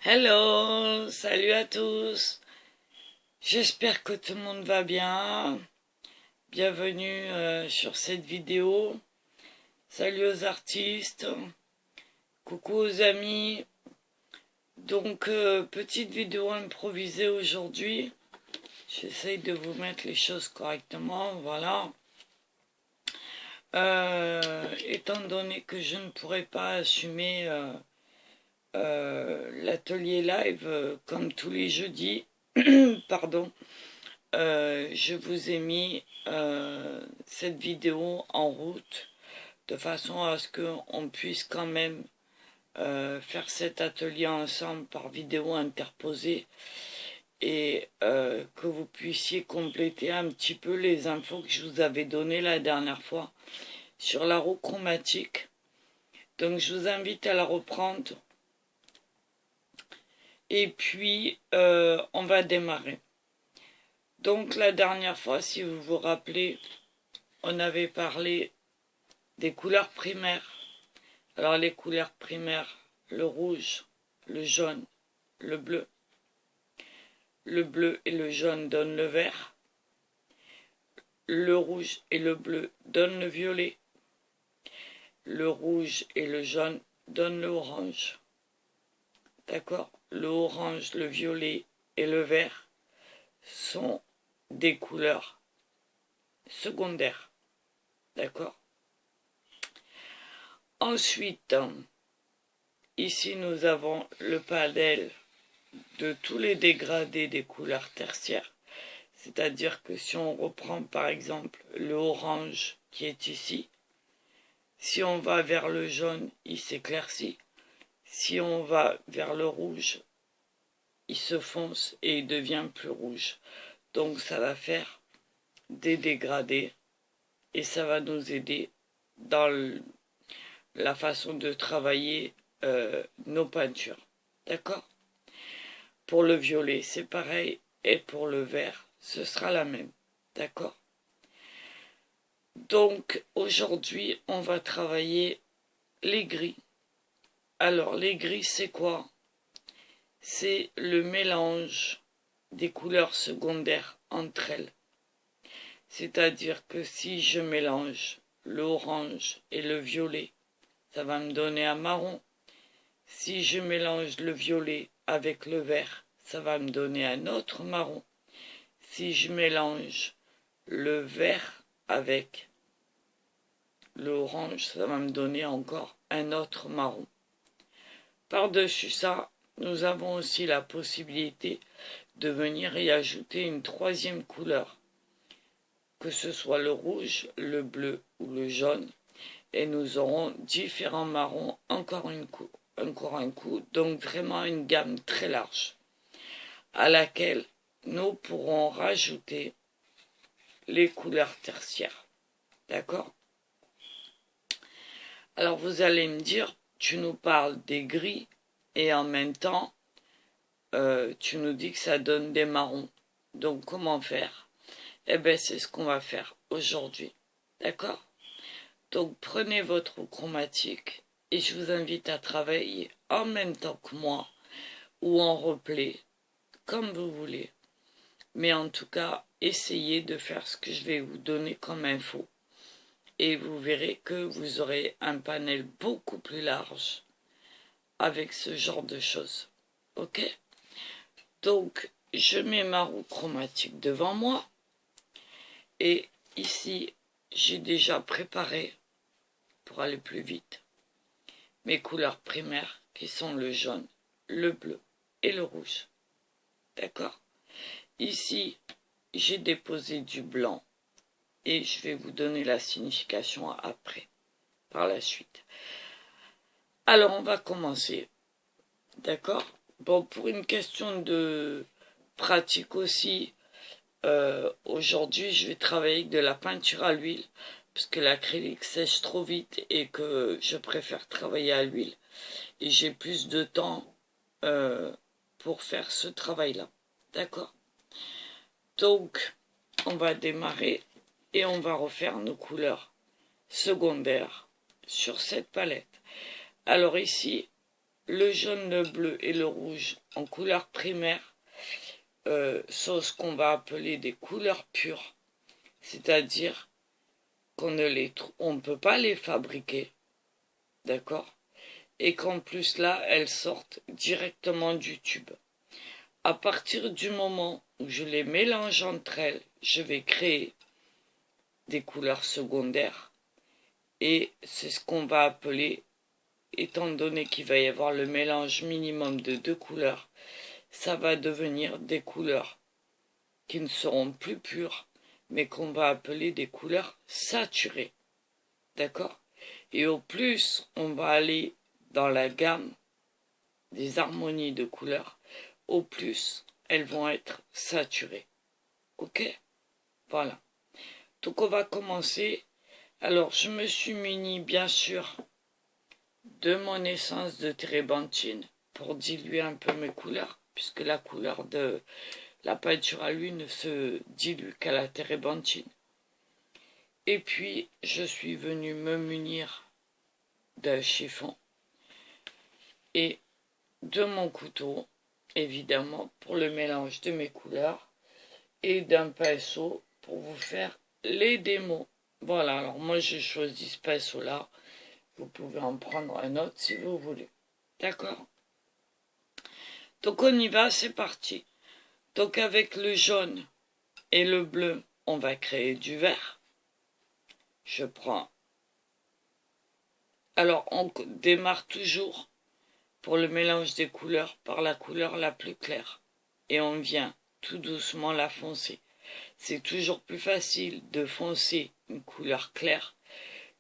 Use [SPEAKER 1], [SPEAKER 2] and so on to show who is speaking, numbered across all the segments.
[SPEAKER 1] Hello, salut à tous. J'espère que tout le monde va bien. Bienvenue sur cette vidéo. Salut aux artistes. Coucou aux amis. Donc, petite vidéo improvisée aujourd'hui. J'essaye de vous mettre les choses correctement. Voilà. Étant donné que je ne pourrais pas assumer l'atelier live comme tous les jeudis, pardon, je vous ai mis cette vidéo en route de façon à ce qu'on puisse quand même faire cet atelier ensemble par vidéo interposée et que vous puissiez compléter un petit peu les infos que je vous avais données la dernière fois sur la roue chromatique. Donc je vous invite à la reprendre et puis on va démarrer. Donc la dernière fois, si vous vous rappelez, on avait parlé des couleurs primaires. Alors les couleurs primaires, le rouge, le jaune, le bleu. Le bleu et le jaune donnent le vert. Le rouge et le bleu donnent le violet. Le rouge et le jaune donnent le orange. D'accord? Le orange, le violet et le vert sont des couleurs secondaires. D'accord? Ensuite, ici nous avons le panel de tous les dégradés des couleurs tertiaires. C'est-à-dire que si on reprend par exemple le orange qui est ici, si on va vers le jaune, il s'éclaircit. Si on va vers le rouge, il se fonce et il devient plus rouge. Donc ça va faire des dégradés et ça va nous aider dans la façon de travailler nos peintures. D'accord? Pour le violet, c'est pareil. Et pour le vert, ce sera la même. D'accord? Donc aujourd'hui, on va travailler les gris. Alors les gris, c'est quoi? C'est le mélange des couleurs secondaires entre elles. C'est-à-dire que si je mélange l'orange et le violet, ça va me donner un marron. Si je mélange le violet avec le vert, ça va me donner un autre marron. Si je mélange le vert avec l'orange, ça va me donner encore un autre marron. Par-dessus ça, nous avons aussi la possibilité de venir y ajouter une troisième couleur, que ce soit le rouge, le bleu ou le jaune, et nous aurons différents marrons encore un coup, donc vraiment une gamme très large, à laquelle nous pourrons rajouter les couleurs tertiaires. D'accord? Alors vous allez me dire, tu nous parles des gris et en même temps, tu nous dis que ça donne des marrons. Donc comment faire? Eh bien c'est ce qu'on va faire aujourd'hui. D'accord? Donc prenez votre chromatique et je vous invite à travailler en même temps que moi ou en replay, comme vous voulez. Mais en tout cas, essayez de faire ce que je vais vous donner comme info. Et vous verrez que vous aurez un panel beaucoup plus large avec ce genre de choses. Ok? Donc, je mets ma roue chromatique devant moi. Et ici, j'ai déjà préparé, pour aller plus vite, mes couleurs primaires qui sont le jaune, le bleu et le rouge. D'accord? Ici, j'ai déposé du blanc et je vais vous donner la signification après, par la suite. Alors, on va commencer. D'accord? Bon, pour une question de pratique aussi, aujourd'hui, je vais travailler avec de la peinture à l'huile, parce que l'acrylique sèche trop vite et que je préfère travailler à l'huile. Et j'ai plus de temps pour faire ce travail-là. D'accord? Donc, on va démarrer et on va refaire nos couleurs secondaires sur cette palette. Alors ici, le jaune, le bleu et le rouge en couleur primaire sont ce qu'on va appeler des couleurs pures, c'est-à-dire qu'on ne peut pas les fabriquer, d'accord? Et qu'en plus là, elles sortent directement du tube. À partir du moment où je les mélange entre elles, je vais créer des couleurs secondaires et c'est ce qu'on va appeler, étant donné qu'il va y avoir le mélange minimum de 2 couleurs, ça va devenir des couleurs qui ne seront plus pures, mais qu'on va appeler des couleurs saturées. D'accord? Et au plus on va aller dans la gamme des harmonies de couleurs, au plus elles vont être saturées. Ok? Voilà. Donc on va commencer. Alors je me suis muni bien sûr de mon essence de térébenthine pour diluer un peu mes couleurs, puisque la couleur de la peinture à l'huile ne se dilue qu'à la térébenthine. Et puis je suis venu me munir d'un chiffon et de mon couteau, évidemment, pour le mélange de mes couleurs, et d'un pinceau pour vous faire les démos. Voilà, alors moi j'ai choisi ce pinceau-là. Vous pouvez en prendre un autre si vous voulez. D'accord? Donc on y va, c'est parti. Donc avec le jaune et le bleu, on va créer du vert. Je prends. Alors on démarre toujours pour le mélange des couleurs par la couleur la plus claire. Et on vient tout doucement la foncer. C'est toujours plus facile de foncer une couleur claire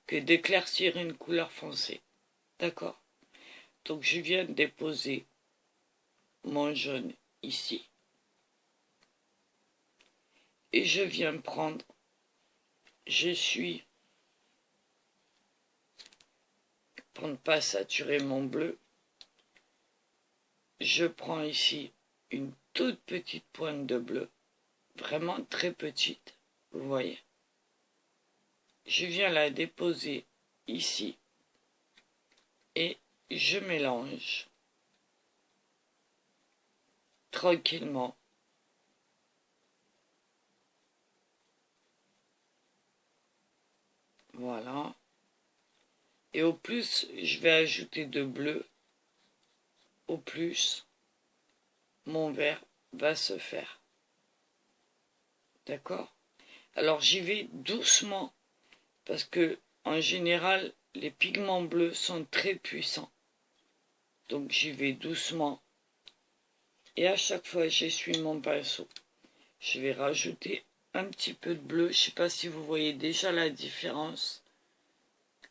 [SPEAKER 1] que d'éclaircir une couleur foncée. D'accord? Donc je viens de déposer mon jaune ici. Et je viens prendre, pour ne pas saturer mon bleu, je prends ici une toute petite pointe de bleu, vraiment très petite, vous voyez. Je viens la déposer ici et je mélange tranquillement. Voilà. Et au plus, je vais ajouter de bleu. Au plus, mon vert va se faire. D'accord? Alors j'y vais doucement parce que en général, les pigments bleus sont très puissants. Donc j'y vais doucement. Et à chaque fois, j'essuie mon pinceau. Je vais rajouter un petit peu de bleu. Je ne sais pas si vous voyez déjà la différence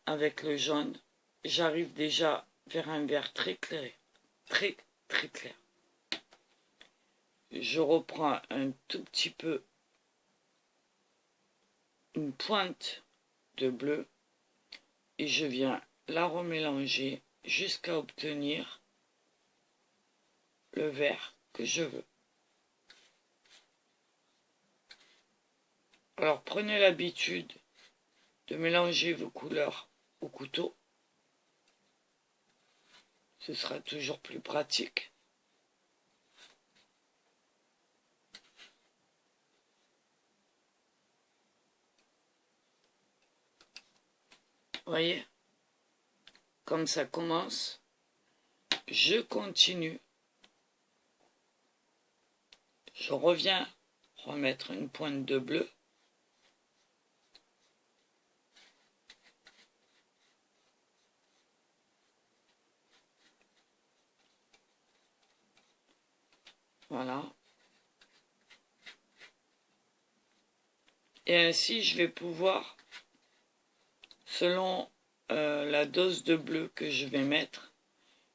[SPEAKER 1] avec le jaune. J'arrive déjà vers un vert très clair. Très, très clair. Je reprends un tout petit peu, une pointe de bleu et je viens la remélanger jusqu'à obtenir le vert que je veux. Alors prenez l'habitude de mélanger vos couleurs au couteau. Ce sera toujours plus pratique. Voyez, comme ça commence, je continue. Je reviens remettre une pointe de bleu. Voilà. Et ainsi, je vais pouvoir, selon la dose de bleu que je vais mettre,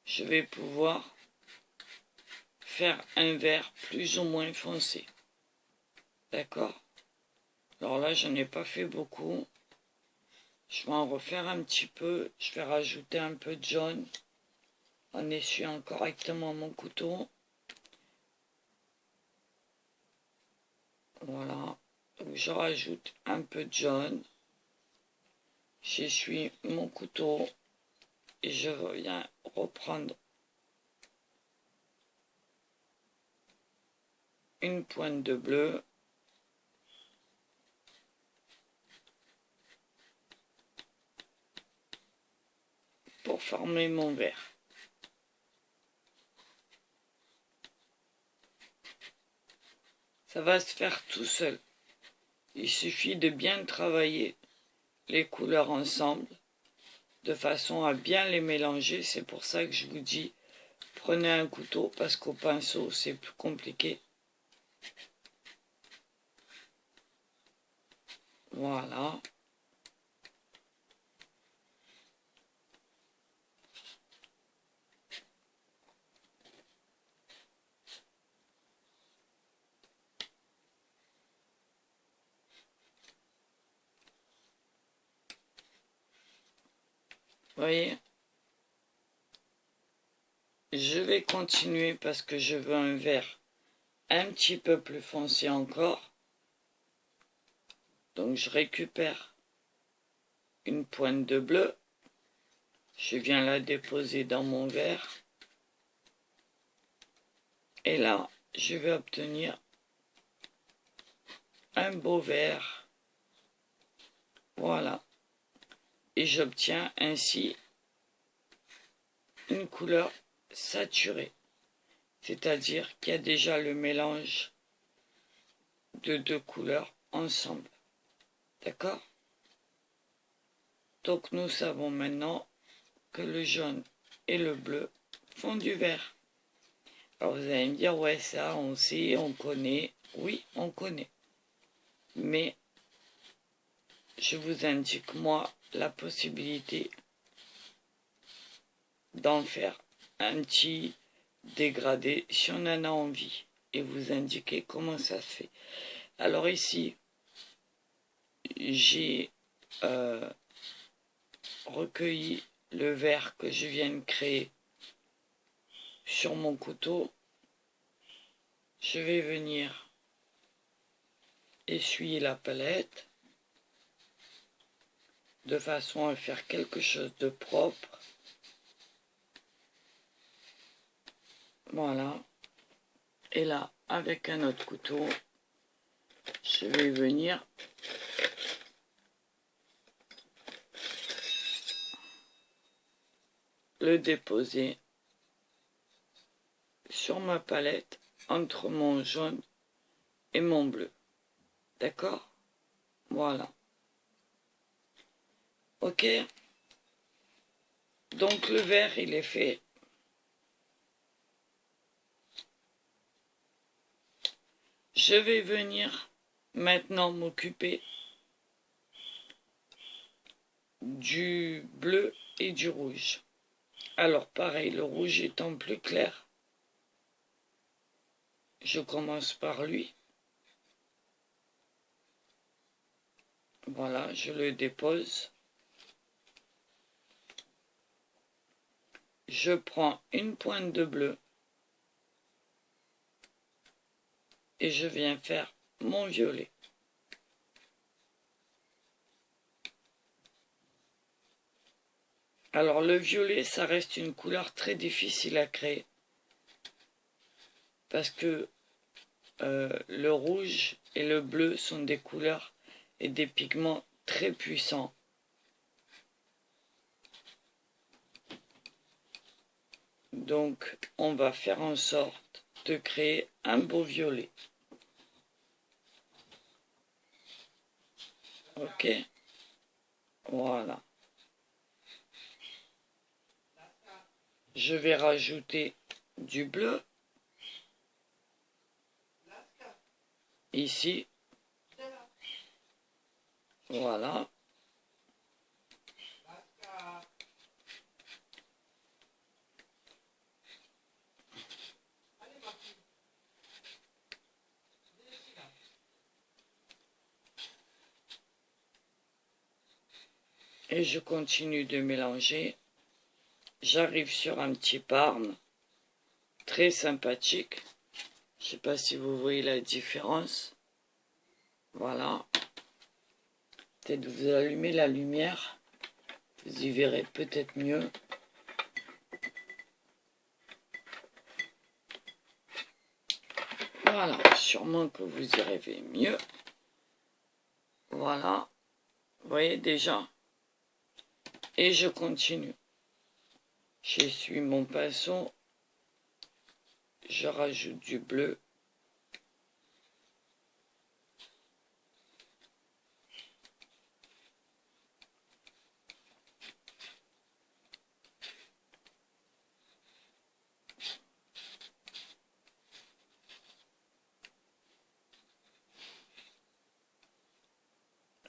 [SPEAKER 1] je vais pouvoir faire un vert plus ou moins foncé. D'accord? Alors là, je n'ai pas fait beaucoup. Je vais en refaire un petit peu. Je vais rajouter un peu de jaune en essuyant correctement mon couteau. Voilà. Donc je rajoute un peu de jaune. J'essuie mon couteau et je viens reprendre une pointe de bleu. Pour former mon verre. Ça va se faire tout seul. Il suffit de bien travailler les couleurs ensemble, de façon à bien les mélanger. C'est pour ça que je vous dis, prenez un couteau, parce qu'au pinceau, c'est plus compliqué. Voilà. Vous voyez? Je vais continuer parce que je veux un vert un petit peu plus foncé encore. Donc je récupère une pointe de bleu. Je viens la déposer dans mon verre. Et là, je vais obtenir un beau vert. Voilà. Et j'obtiens ainsi une couleur saturée. C'est-à-dire qu'il y a déjà le mélange de deux couleurs ensemble. D'accord? Donc nous savons maintenant que le jaune et le bleu font du vert. Alors vous allez me dire, ouais, ça on sait, on connaît. Oui, on connaît. Mais je vous indique, moi, la possibilité d'en faire un petit dégradé si on en a envie. Et vous indiquer comment ça se fait. Alors ici, j'ai recueilli le vert que je viens de créer sur mon couteau. Je vais venir essuyer la palette de façon à faire quelque chose de propre. Voilà. Et là, avec un autre couteau, je vais venir le déposer sur ma palette entre mon jaune et mon bleu. D'accord? Voilà. Ok? Donc le vert, il est fait. Je vais venir maintenant m'occuper du bleu et du rouge. Alors pareil, le rouge étant plus clair, je commence par lui. Voilà, je le dépose. Je prends une pointe de bleu et je viens faire mon violet. Alors le violet, ça reste une couleur très difficile à créer parce que le rouge et le bleu sont des couleurs et des pigments très puissants. Donc on va faire en sorte de créer un beau violet. Ok? Voilà. Je vais rajouter du bleu. Ici. Voilà. Et je continue de mélanger. J'arrive sur un petit parme très sympathique. Je ne sais pas si vous voyez la différence. Voilà. Peut-être vous allumez la lumière. Vous y verrez peut-être mieux. Voilà, sûrement que vous y rêvez mieux. Voilà, vous voyez déjà. Et je continue. J'essuie mon pinceau. Je rajoute du bleu.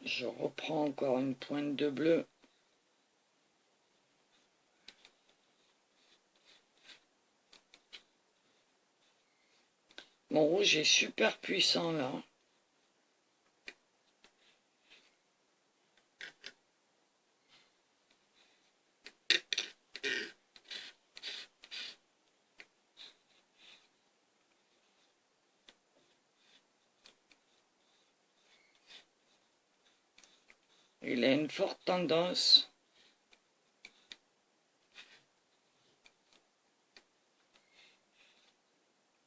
[SPEAKER 1] Je reprends encore une pointe de bleu. Mon rouge est super puissant là. Il a une forte tendance.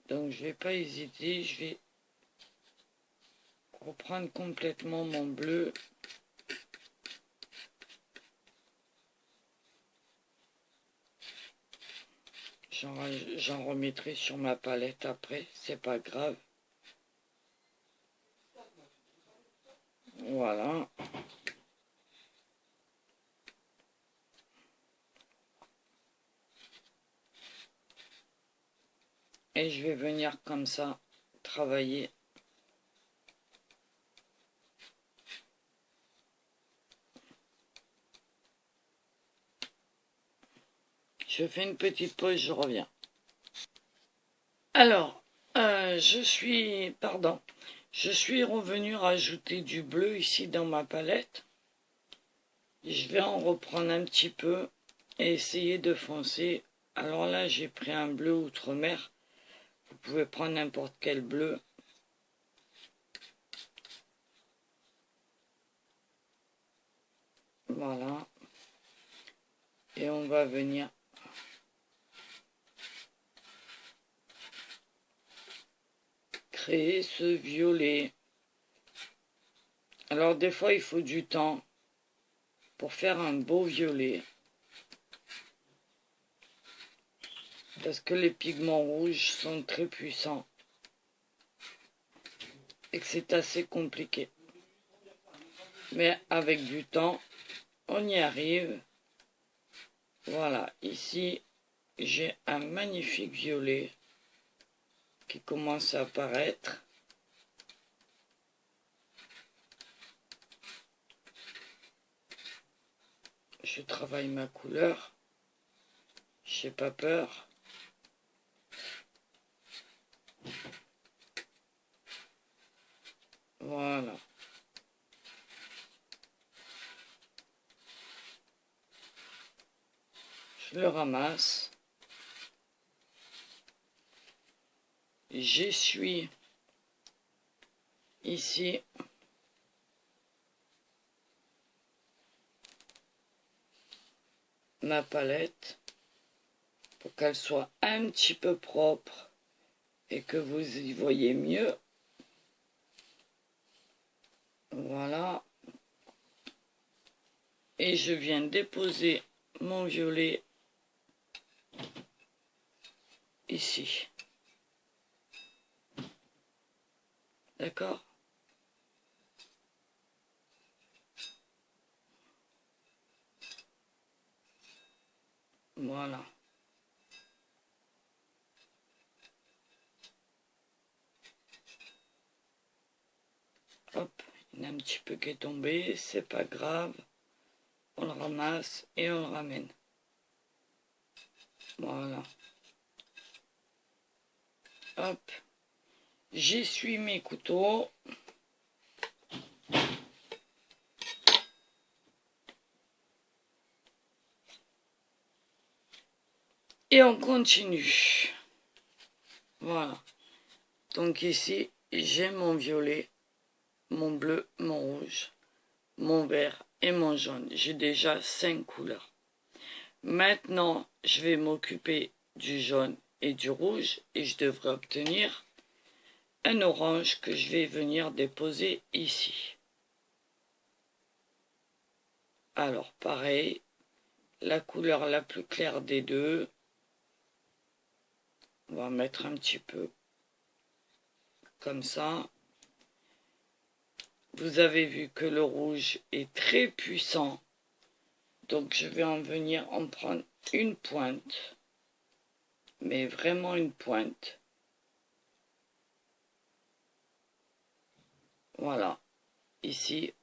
[SPEAKER 1] Donc je vais pas hésiter, je vais reprendre complètement mon bleu. J'en remettrai sur ma palette après, c'est pas grave. Voilà. Et je vais venir comme ça travailler. Je fais une petite pause, je reviens. Alors, je suis revenu rajouter du bleu ici dans ma palette. Je vais en reprendre un petit peu et essayer de foncer. Alors là, j'ai pris un bleu outre-mer. Vous pouvez prendre n'importe quel bleu. Voilà. Et on va venir créer ce violet. Alors des fois, il faut du temps pour faire un beau violet. Parce que les pigments rouges sont très puissants. Et que c'est assez compliqué. Mais avec du temps, on y arrive. Voilà, ici, j'ai un magnifique violet qui commence à apparaître. Je travaille ma couleur. J'ai pas peur. Voilà. Je le ramasse. J'essuie ici ma palette pour qu'elle soit un petit peu propre et que vous y voyez mieux. Voilà. Et je viens déposer mon violet ici. D'accord? Voilà. Hop, il y en a un petit peu qui est tombé, c'est pas grave. On le ramasse et on le ramène. Voilà. Hop. J'essuie mes couteaux. Et on continue. Voilà. Donc ici, j'ai mon violet, mon bleu, mon rouge, mon vert et mon jaune. J'ai déjà 5 couleurs. Maintenant, je vais m'occuper du jaune et du rouge et je devrais obtenir un orange que je vais venir déposer ici. Alors pareil, la couleur la plus claire des deux, on va mettre un petit peu comme ça. Vous avez vu que le rouge est très puissant, donc je vais en venir en prendre une pointe, mais vraiment une pointe. Voilà, ici.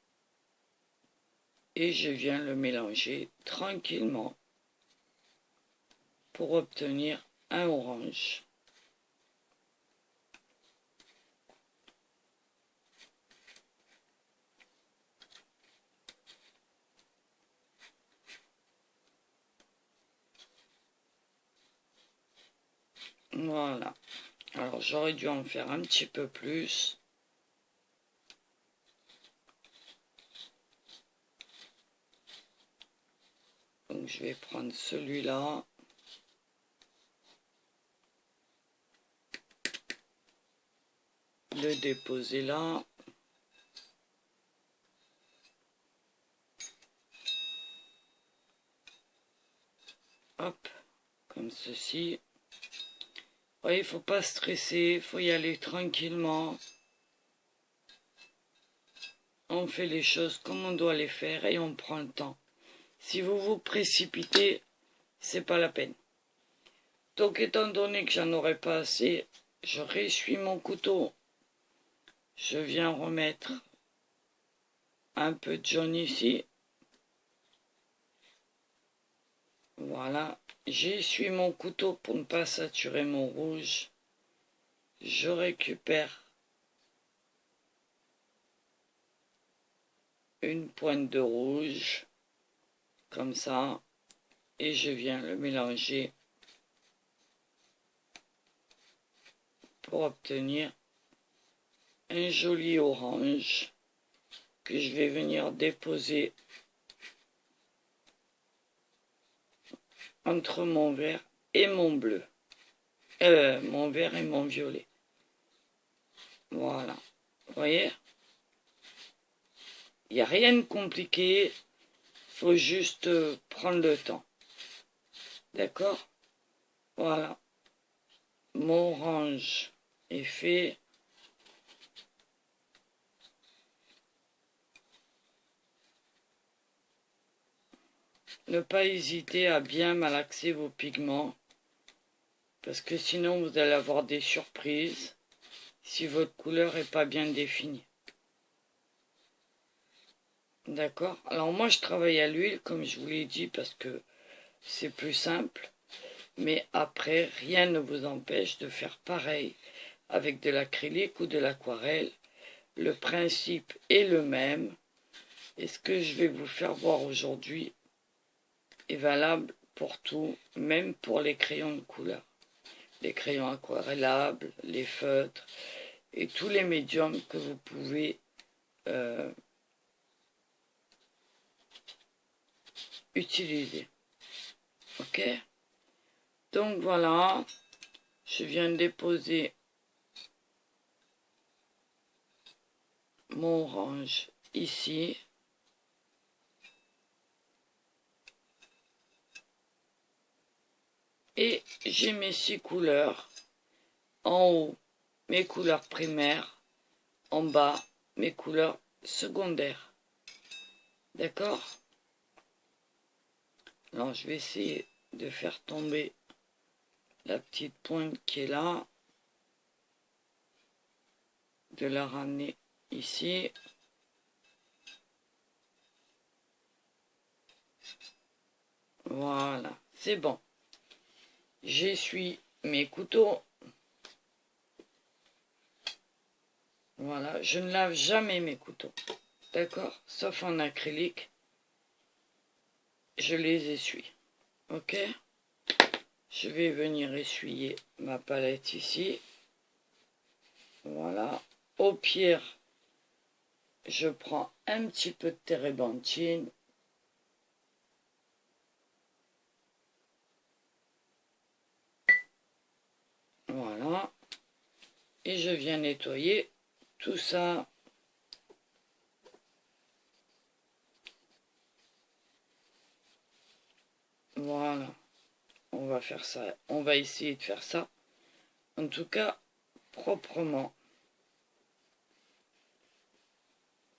[SPEAKER 1] Et je viens le mélanger tranquillement pour obtenir un orange. Voilà. Alors j'aurais dû en faire un petit peu plus. Donc je vais prendre celui-là. Le déposer là. Hop, comme ceci. Ouais, il faut pas stresser, il faut y aller tranquillement. On fait les choses comme on doit les faire et on prend le temps. Si vous vous précipitez, c'est pas la peine. Donc étant donné que j'en aurai pas assez, je ressuie mon couteau. Je viens remettre un peu de jaune ici. Voilà. J'essuie mon couteau pour ne pas saturer mon rouge. Je récupère une pointe de rouge, comme ça, et je viens le mélanger pour obtenir un joli orange que je vais venir déposer entre mon vert et mon bleu. Mon vert et mon violet. Voilà. Vous voyez? Il n'y a rien de compliqué. Il faut juste prendre le temps. D'accord? Voilà. Mon orange est fait. Ne pas hésiter à bien malaxer vos pigments, parce que sinon vous allez avoir des surprises si votre couleur n'est pas bien définie. D'accord? Alors moi je travaille à l'huile, comme je vous l'ai dit, parce que c'est plus simple. Mais après, rien ne vous empêche de faire pareil avec de l'acrylique ou de l'aquarelle. Le principe est le même. Et ce que je vais vous faire voir aujourd'hui est valable pour tout, même pour les crayons de couleur. Les crayons aquarellables, les feutres et tous les médiums que vous pouvez utiliser. Ok? Donc voilà, je viens de déposer mon orange ici. Et j'ai mes 6 couleurs. En haut, mes couleurs primaires. En bas, mes couleurs secondaires. D'accord? Alors, je vais essayer de faire tomber la petite pointe qui est là. De la ramener ici. Voilà, c'est bon. J'essuie mes couteaux. Voilà, je ne lave jamais mes couteaux. D'accord? Sauf en acrylique. Je les essuie. Ok? Je vais venir essuyer ma palette ici. Voilà. Au pire, je prends un petit peu de térébenthine. Voilà. et je viens nettoyer tout ça. Voilà, on va faire ça, on va essayer de faire ça, en tout cas proprement.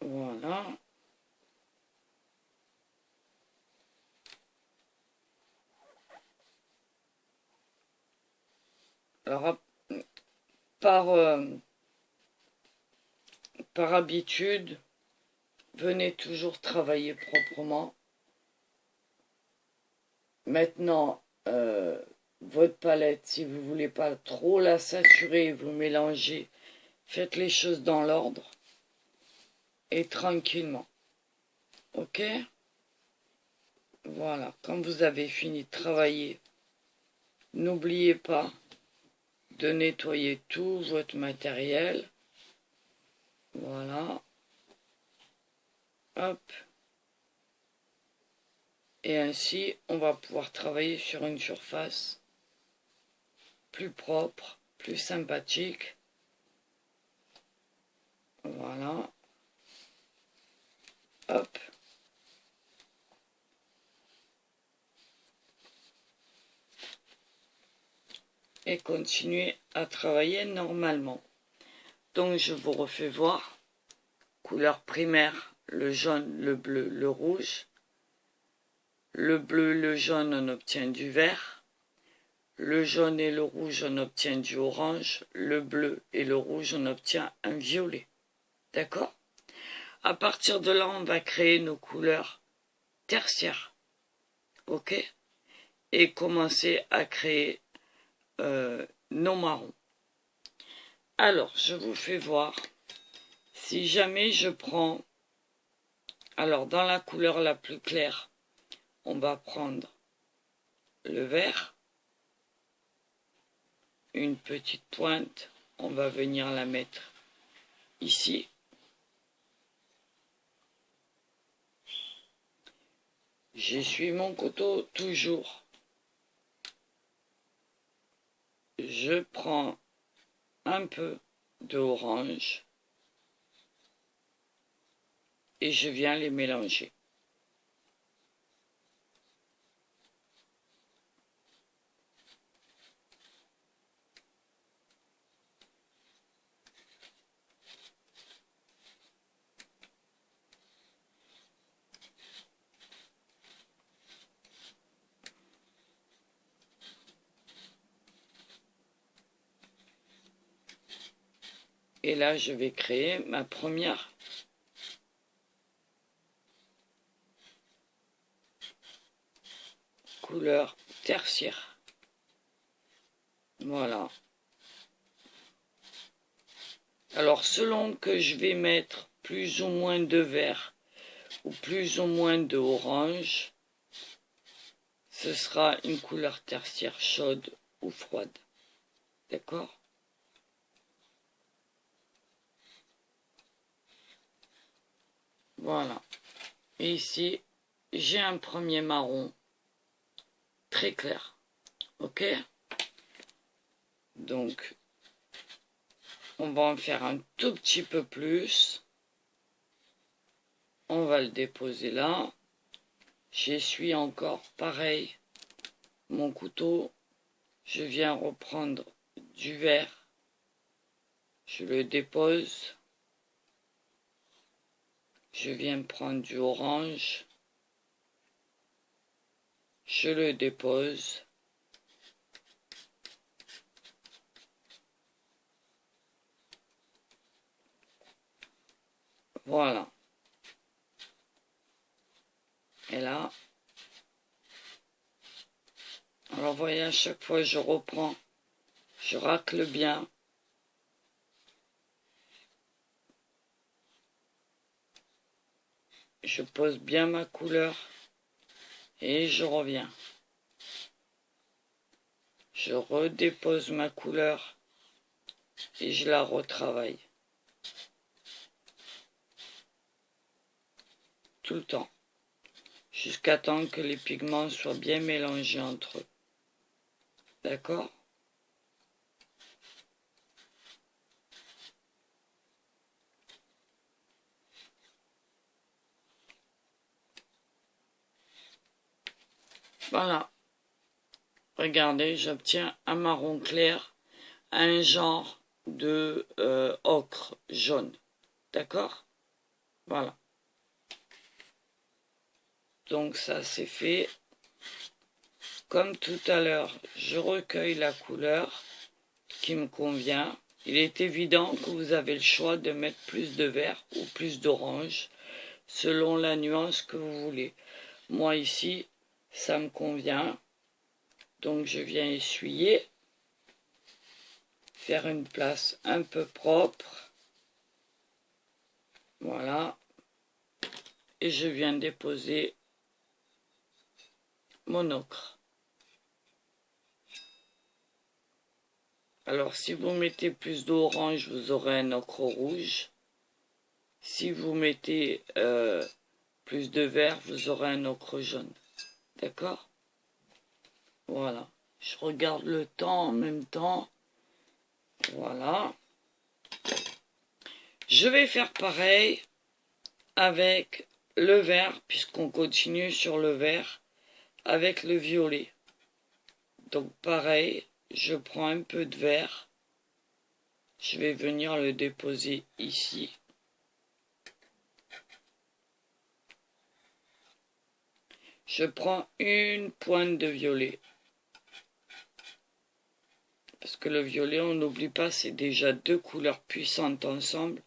[SPEAKER 1] Voilà. Alors, par habitude, venez toujours travailler proprement. Maintenant, votre palette, si vous voulez pas trop la saturer, vous mélangez, faites les choses dans l'ordre et tranquillement. Ok? Voilà, quand vous avez fini de travailler, n'oubliez pas de nettoyer tout votre matériel. Voilà. Hop. Et ainsi, on va pouvoir travailler sur une surface plus propre, plus sympathique. Voilà. Hop. Et continuer à travailler normalement. Donc je vous refais voir. Couleur primaire, le jaune, le bleu, le rouge. Le bleu, le jaune, on obtient du vert. Le jaune et le rouge, on obtient du orange. Le bleu et le rouge, on obtient un violet. D'accord? À partir de là, on va créer nos couleurs tertiaires. Ok? Et commencer à créer nos marrons. Alors, je vous fais voir. Si jamais je prends... Alors, dans la couleur la plus claire, on va prendre le vert. Une petite pointe, on va venir la mettre ici. J'essuie mon couteau toujours. Je prends un peu d'orange et je viens les mélanger. Et là, je vais créer ma première couleur tertiaire. Voilà. Alors, selon que je vais mettre plus ou moins de vert ou plus ou moins de orange, ce sera une couleur tertiaire chaude ou froide. D'accord? Voilà. Et ici, j'ai un premier marron très clair. Ok? Donc, on va en faire un tout petit peu plus. On va le déposer là. J'essuie encore pareil mon couteau. Je viens reprendre du vert. Je le dépose. Je viens prendre du orange. Je le dépose. Voilà. Et là, alors voyez, à chaque fois je reprends, je racle bien. Je pose bien ma couleur et je reviens. Je redépose ma couleur et je la retravaille. Tout le temps. Jusqu'à temps que les pigments soient bien mélangés entre eux. D'accord? Voilà. Regardez, j'obtiens un marron clair, un genre de ocre jaune. D'accord? Voilà. Donc ça c'est fait. Comme tout à l'heure, je recueille la couleur qui me convient. Il est évident que vous avez le choix de mettre plus de vert ou plus d'orange selon la nuance que vous voulez. Moi ici, ça me convient. Donc je viens essuyer, faire une place un peu propre. Voilà. Et je viens déposer mon ocre. Alors si vous mettez plus d'orange, vous aurez un ocre rouge. Si vous mettez plus de vert, vous aurez un ocre jaune. D'accord? Voilà. Je regarde le temps en même temps. Voilà. Je vais faire pareil avec le vert, puisqu'on continue sur le vert, avec le violet. Donc pareil, je prends un peu de vert. Je vais venir le déposer ici. Je prends une pointe de violet. Parce que le violet, on n'oublie pas, c'est déjà deux couleurs puissantes ensemble.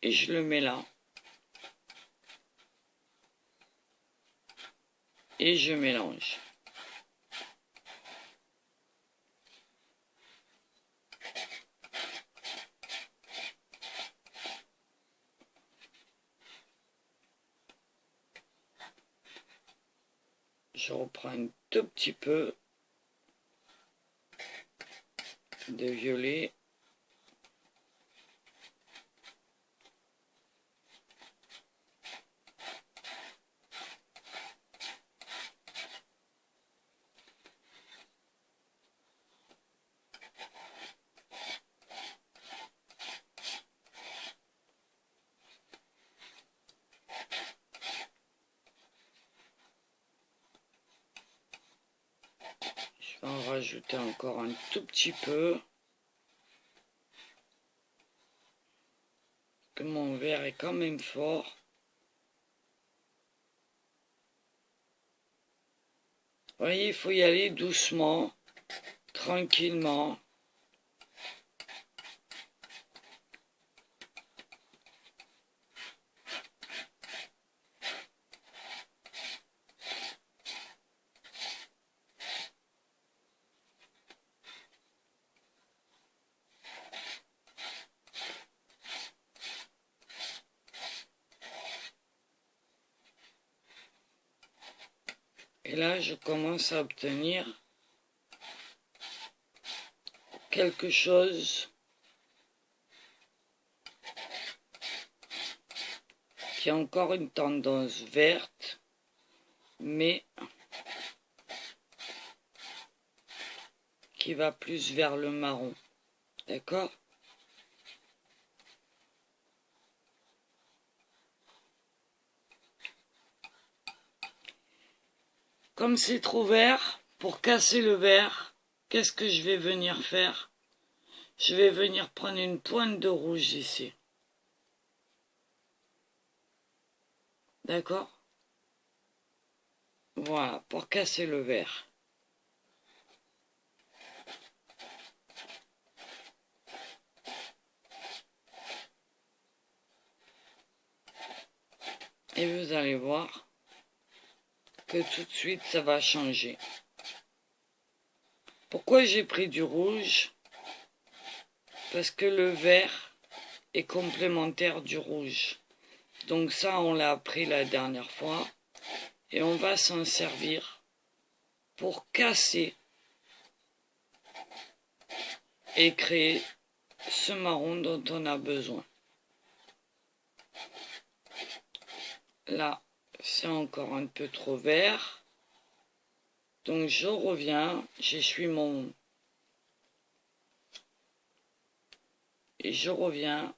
[SPEAKER 1] Et je le mets là. Et je mélange. Je reprends un tout petit peu de violet. Je vais en rajouter encore un tout petit peu. Que mon verre est quand même fort. Vous voyez, il faut y aller doucement, tranquillement. Et là, je commence à obtenir quelque chose qui a encore une tendance verte, mais qui va plus vers le marron. D'accord? Comme c'est trop vert, pour casser le vert, qu'est-ce que je vais venir faire? Je vais venir prendre une pointe de rouge ici. D'accord? Voilà, pour casser le vert. Et vous allez voir que tout de suite ça va changer. Pourquoi j'ai pris du rouge? Parce que le vert est complémentaire du rouge. Donc ça, on l'a appris la dernière fois. Et on va s'en servir pour casser et créer ce marron dont on a besoin. Là, c'est encore un peu trop vert. Donc je reviens, j'essuie mon... Et je reviens,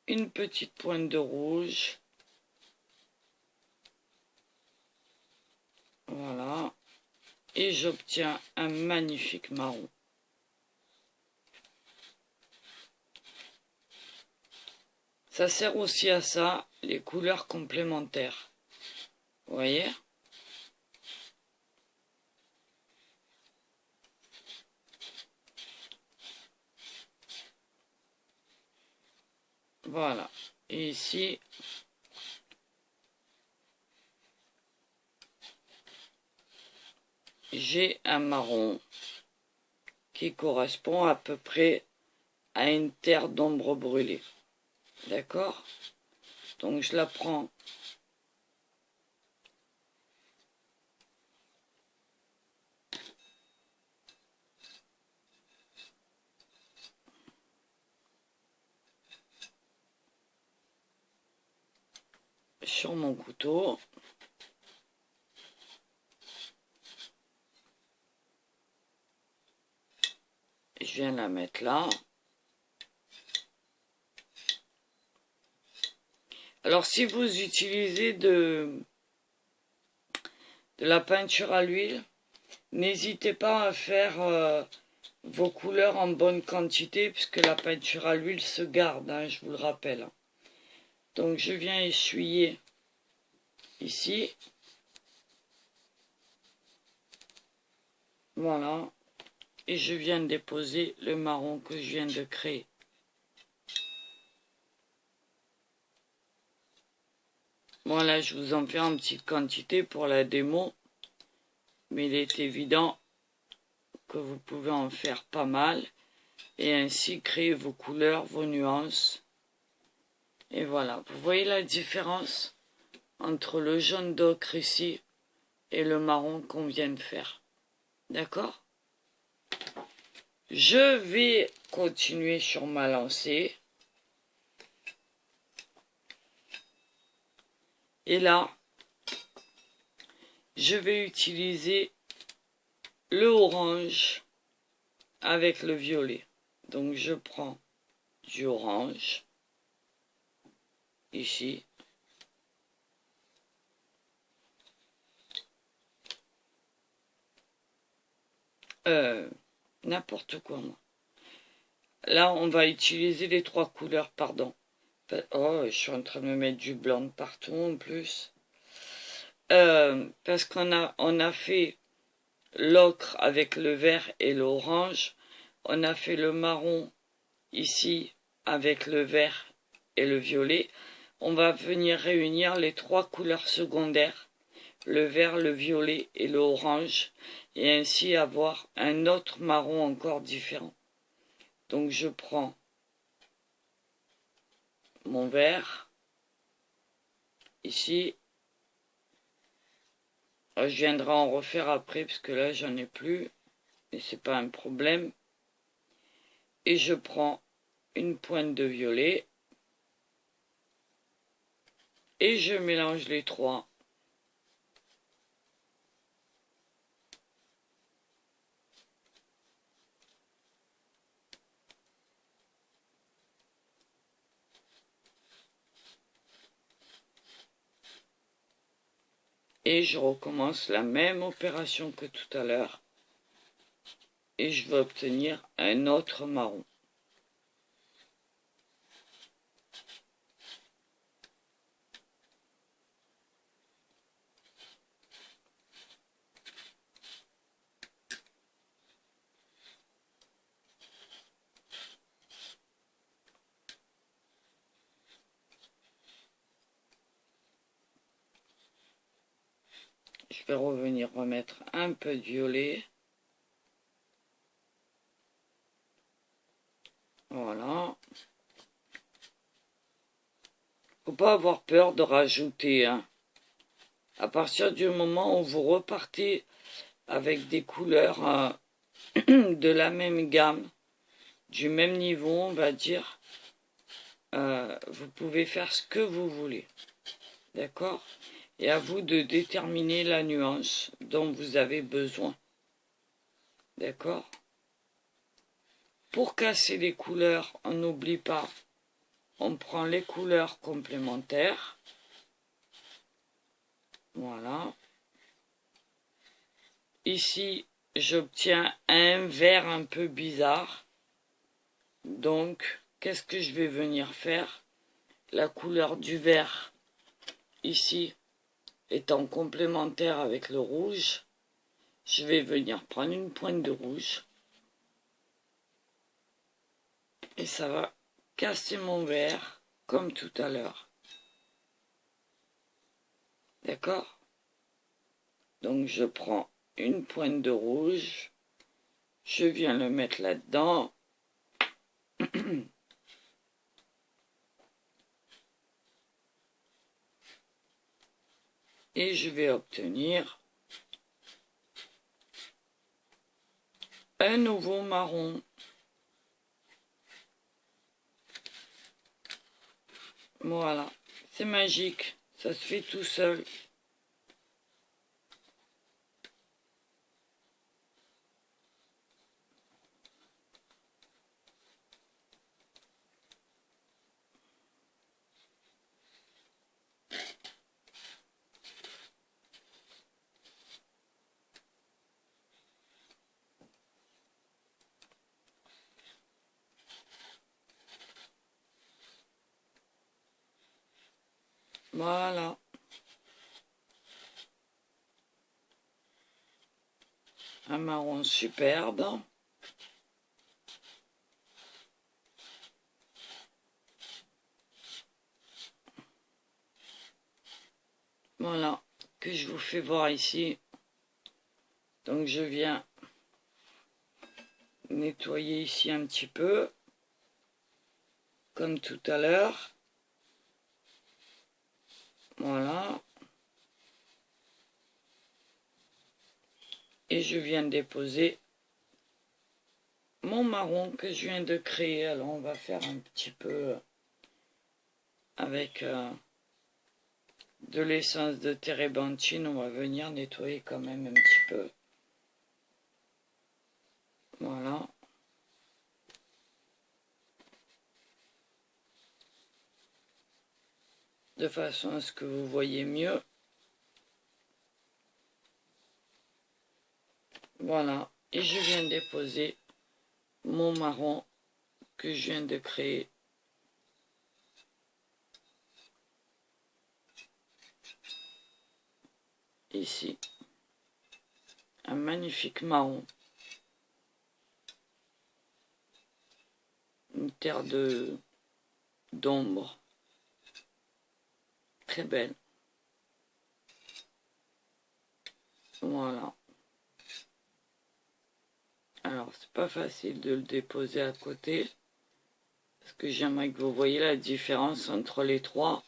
[SPEAKER 1] une petite pointe de rouge. Voilà. Et j'obtiens un magnifique marron. Ça sert aussi à ça, les couleurs complémentaires. Vous voyez? Voilà. Et ici, j'ai un marron qui correspond à peu près à une terre d'ombre brûlée. D'accord? Donc je la prends sur mon couteau. Je viens la mettre là. Alors si vous utilisez de la peinture à l'huile, n'hésitez pas à faire vos couleurs en bonne quantité puisque la peinture à l'huile se garde, hein, je vous le rappelle. Donc je viens essuyer ici. Voilà. Et je viens déposer le marron que je viens de créer. Voilà, je vous en fais en petite quantité pour la démo. Mais il est évident que vous pouvez en faire pas mal. Et ainsi créer vos couleurs, vos nuances. Et voilà, vous voyez la différence entre le jaune d'ocre ici et le marron qu'on vient de faire. D'accord? Je vais continuer sur ma lancée. Et là, je vais utiliser le orange avec le violet. Donc je prends du orange ici. N'importe quoi moi. Là on va utiliser les trois couleurs, pardon. Oh, je suis en train de me mettre du blanc partout en plus. Parce qu'on a fait l'ocre avec le vert et l'orange. On a fait le marron ici avec le vert et le violet. On va venir réunir les trois couleurs secondaires, le vert, le violet et l'orange, et ainsi avoir un autre marron encore différent. Donc je prends mon vert ici. Je viendrai en refaire après parce que là j'en ai plus, mais c'est pas un problème. Et je prends une pointe de violet et je mélange les trois. Et je recommence la même opération que tout à l'heure. Et je vais obtenir un autre marron. Je vais revenir remettre un peu de violet. Voilà. Faut pas avoir peur de rajouter, hein. À partir du moment où vous repartez avec des couleurs de la même gamme, du même niveau, on va dire, vous pouvez faire ce que vous voulez. D'accord? Et à vous de déterminer la nuance dont vous avez besoin. D'accord? Pour casser les couleurs, on n'oublie pas, on prend les couleurs complémentaires. Voilà. ici, j'obtiens un vert un peu bizarre. Donc, qu'est-ce que je vais venir faire? La couleur du vert, ici, étant complémentaire avec le rouge, je vais venir prendre une pointe de rouge. Et ça va casser mon vert, comme tout à l'heure. D'accord? Donc, je prends une pointe de rouge. Je viens le mettre là-dedans. Et je vais obtenir un nouveau marron. Voilà, c'est magique, ça se fait tout seul. Voilà. Un marron superbe. Voilà, que je vous fais voir ici. Donc je viens nettoyer ici un petit peu, comme tout à l'heure. Voilà. Et je viens déposer mon marron que je viens de créer. Alors on va faire un petit peu avec de l'essence de térébenthine. On va venir nettoyer quand même un petit peu. Voilà. De façon à ce que vous voyez mieux. Voilà. Et je viens déposer mon marron que je viens de créer. Ici. Un magnifique marron. Une terre d'ombre. Très belle. Voilà. Alors, c'est pas facile de le déposer à côté. Parce que j'aimerais que vous voyez la différence entre les trois.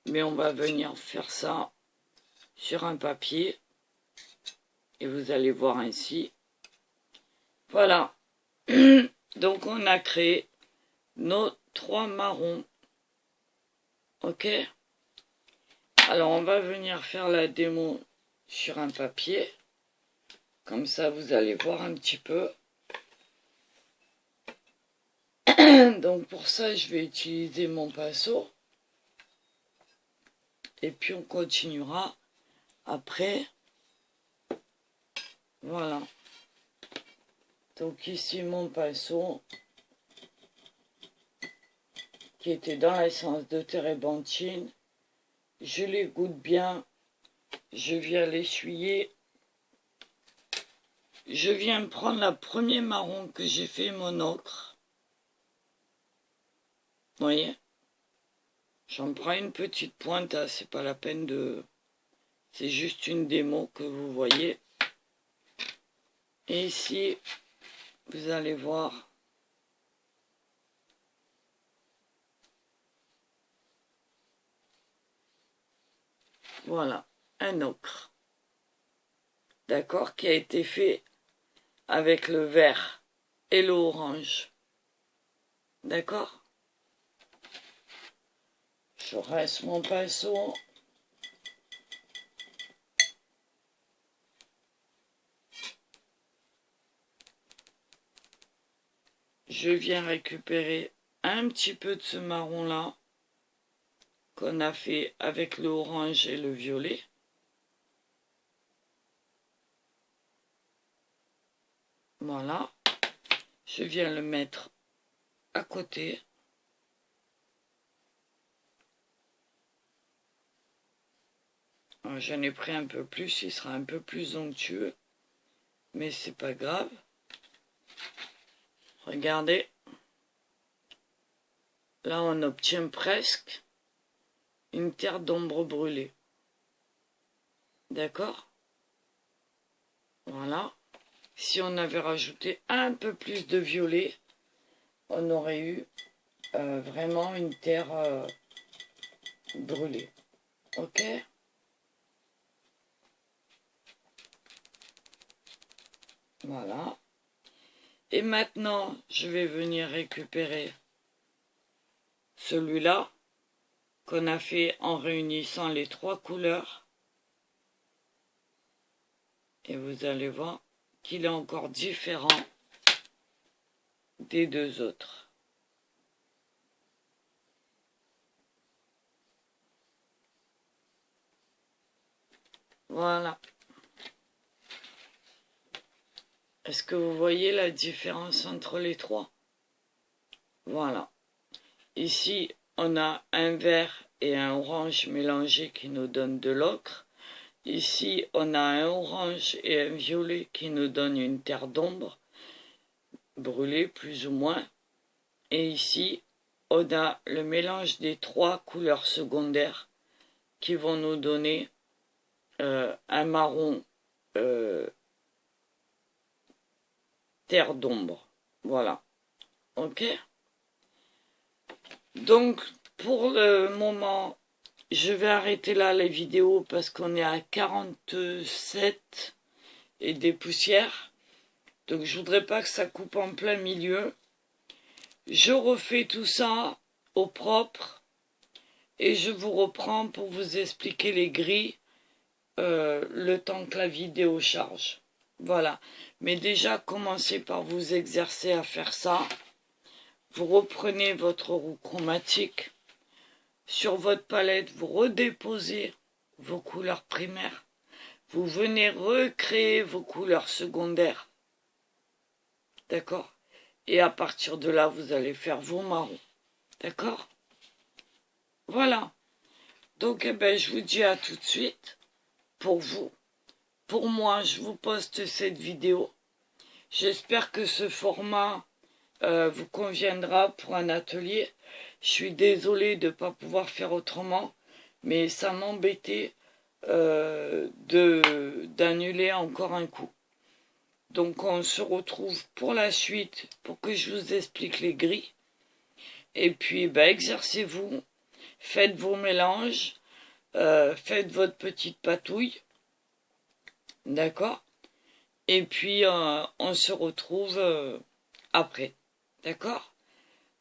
[SPEAKER 1] Mais on va venir faire ça sur un papier. Et vous allez voir ainsi. Voilà. Donc, on a créé nos 3 marrons. Ok? Alors, on va venir faire la démo sur un papier. Comme ça, vous allez voir un petit peu. Donc, pour ça, je vais utiliser mon pinceau. Et puis, on continuera après. Voilà. Donc, ici, mon pinceau qui était dans l'essence de térébenthine. Je l'égoutte bien. Je viens l'essuyer. Je viens prendre la première marron que j'ai fait mon ocre. Vous voyez? J'en prends une petite pointe, hein, c'est pas la peine de... C'est juste une démo que vous voyez. Et ici, vous allez voir. Voilà, un ocre. D'accord? Qui a été fait avec le vert et l'orange. D'accord? Je reste mon pinceau. Je viens récupérer un petit peu de ce marron-là qu'on a fait avec l'orange et le violet. Voilà. Je viens le mettre à côté. J'en ai pris un peu plus, il sera un peu plus onctueux, mais c'est pas grave. Regardez, là on obtient presque une terre d'ombre brûlée. D'accord? Voilà. Si on avait rajouté un peu plus de violet, on aurait eu vraiment une terre brûlée. Ok? Voilà. Et maintenant, je vais venir récupérer celui-là qu'on a fait en réunissant les trois couleurs. Et vous allez voir qu'il est encore différent des deux autres. Voilà. Est-ce que vous voyez la différence entre les trois? Voilà. Ici, on a un vert et un orange mélangés qui nous donnent de l'ocre. Ici, on a un orange et un violet qui nous donnent une terre d'ombre, brûlée plus ou moins. Et ici, on a le mélange des trois couleurs secondaires qui vont nous donner un marron terre d'ombre. Voilà. Ok? Donc, pour le moment, je vais arrêter là les vidéos parce qu'on est à 47 et des poussières. Donc, je voudrais pas que ça coupe en plein milieu. Je refais tout ça au propre et je vous reprends pour vous expliquer les grilles le temps que la vidéo charge. Voilà. Mais déjà, commencez par vous exercer à faire ça. Vous reprenez votre roue chromatique. Sur votre palette, vous redéposez vos couleurs primaires. Vous venez recréer vos couleurs secondaires. D'accord? Et à partir de là, vous allez faire vos marrons. D'accord? Voilà. Donc, eh ben, je vous dis à tout de suite. Pour vous. Pour moi, je vous poste cette vidéo. J'espère que ce format vous conviendra pour un atelier. Je suis désolée de ne pas pouvoir faire autrement, mais ça m'embêtait d'annuler encore un coup. Donc on se retrouve pour la suite, pour que je vous explique les grilles. Et puis ben, exercez-vous, faites vos mélanges, faites votre petite patouille. D'accord? Et puis on se retrouve après. D'accord?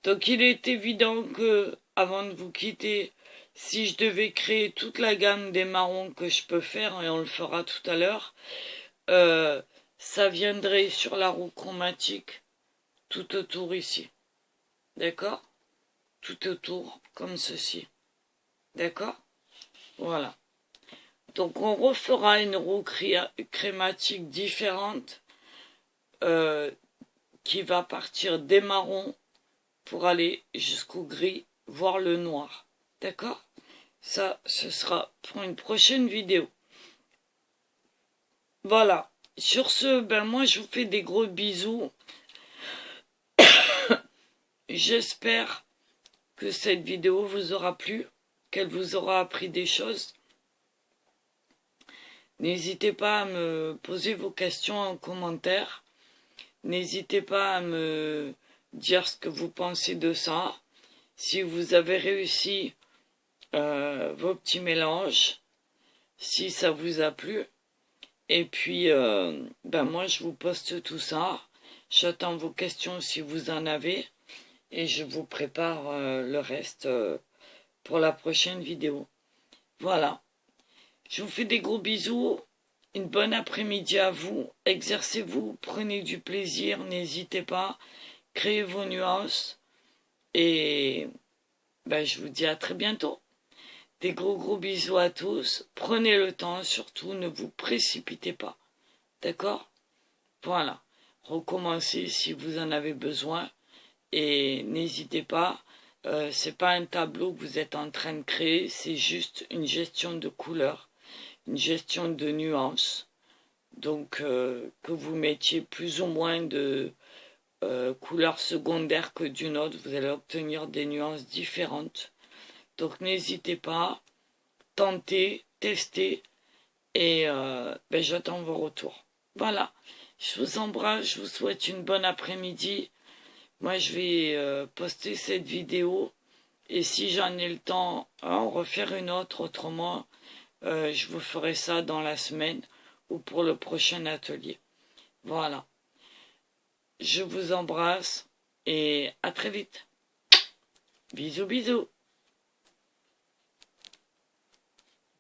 [SPEAKER 1] Donc il est évident que, avant de vous quitter, si je devais créer toute la gamme des marrons que je peux faire, et on le fera tout à l'heure, ça viendrait sur la roue chromatique, tout autour ici. D'accord? Tout autour, comme ceci. D'accord? Voilà. Donc on refera une roue crématique différente, qui va partir des marrons pour aller jusqu'au gris, voire le noir. D'accord? Ça, ce sera pour une prochaine vidéo. Voilà. Sur ce, ben moi, je vous fais des gros bisous. J'espère que cette vidéo vous aura plu, qu'elle vous aura appris des choses. N'hésitez pas à me poser vos questions en commentaire. N'hésitez pas à me dire ce que vous pensez de ça. Si vous avez réussi vos petits mélanges, si ça vous a plu. Et puis, ben moi, je vous poste tout ça. J'attends vos questions si vous en avez. Et je vous prépare le reste pour la prochaine vidéo. Voilà. Je vous fais des gros bisous. Une bonne après-midi à vous. Exercez-vous, prenez du plaisir, n'hésitez pas. Créez vos nuances. Et ben, je vous dis à très bientôt. Des gros bisous à tous. Prenez le temps, surtout ne vous précipitez pas. D'accord? Voilà. recommencer si vous en avez besoin. Et n'hésitez pas, c'est pas un tableau que vous êtes en train de créer, c'est juste une gestion de couleurs, une gestion de nuances. Donc que vous mettiez plus ou moins de couleurs secondaires que d'une autre, vous allez obtenir des nuances différentes. Donc n'hésitez pas, tentez, testez et j'attends vos retours. Voilà, je vous embrasse, je vous souhaite une bonne après-midi. Moi je vais poster cette vidéo et si j'en ai le temps, en refaire une autre, autrement je vous ferai ça dans la semaine ou pour le prochain atelier. Voilà. Je vous embrasse et à très vite. Bisous bisous.